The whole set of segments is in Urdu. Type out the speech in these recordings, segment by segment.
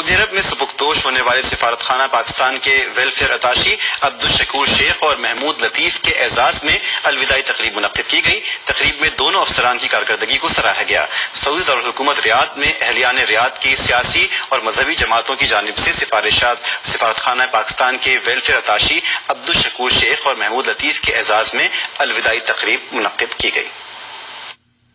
سعودی عرب میں سبکدوش ہونے والے سفارت خانہ پاکستان کے ویلفیئر اتاشی عبدالشکور شیخ اور محمود لطیف کے اعزاز میں الوداعی تقریب منعقد کی گئی۔ تقریب میں دونوں افسران کی کارکردگی کو سراہا گیا۔ سعودی دارالحکومت ریاض میں اہلیان ریاض کی سیاسی اور مذہبی جماعتوں کی جانب سے سفارت خانہ پاکستان کے ویلفیئر اتاشی عبدالشکور شیخ اور محمود لطیف کے اعزاز میں الوداعی تقریب منعقد کی گئی۔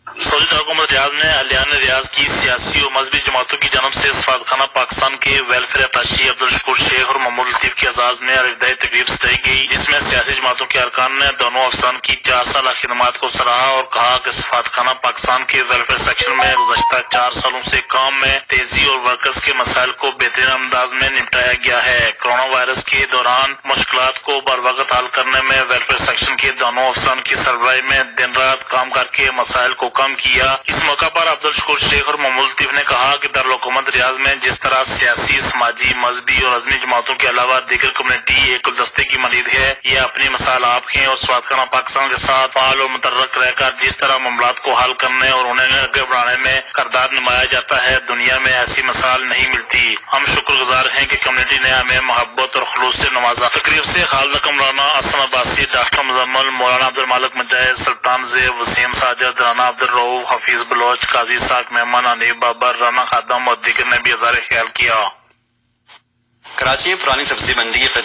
سعودی دارالحکومت ریاض میں اہلیان ریاض کی سیاسی اور مذہبی جماعتوں کی جانب سے سفارت خانہ پاکستان کے ویلفیئر اتاشی عبدالشکور شیخ اور محمود لطیف کے اعزاز میں الوداعی تقریب سجائی گئی، جس میں سیاسی جماعتوں کے ارکان نے دونوں افسران کی 4 سالہ خدمات کو سراہا اور کہا کہ سفارت خانہ پاکستان کے ویلفیئر سیکشن میں گزشتہ 4 سالوں سے کام میں تیزی اور ورکرز کے مسائل کو بہترین انداز میں نمٹایا گیا ہے۔ کرونا وائرس کے دوران مشکلات کو بروقت حل کرنے میں ویلفیئر سیکشن کے دونوں افسران کی سربراہی میں دن رات کام کر کے مسائل کو کم کیا۔ اس موقع پر عبدالشکور شیخ اور محمود لطیف نے کہا کہ دارالحکومت ریاض میں جس طرح سیاسی، سماجی، مذہبی اور عدمی جماعتوں کے علاوہ دیگر کمیونٹی ایک گلدستے کی مانند ہے، یہ اپنی مسائل آپ ہیں اور سفارت خانہ پاکستان کے ساتھ فعال اور متحرک رہ کر جس طرح معاملات کو حل کرنے اور انہیں آگے بڑھانے میں کردار نمایا جاتا ہے، دنیا میں ایسی مثال نہیں ملتی۔ ہم شکر گزار ہیں کہ کمیونٹی نے ہمیں محبت اور خلوص سے نوازا۔ تقریب سے خالد کمرانہ، اسم عباسی، ڈاکٹر مزمل، مولانا عبدالمالک مجاہد، سلطان زیب، وسیم ساجد، رانا عبدالرؤوف، حفیظ بلوچ، قاضی ساق مہمان، حنیف بابر، رانا خادم اور دیگر نے بھی اظہار خیال کیا۔ کراچی میں پرانی سبزی منڈی کے قریب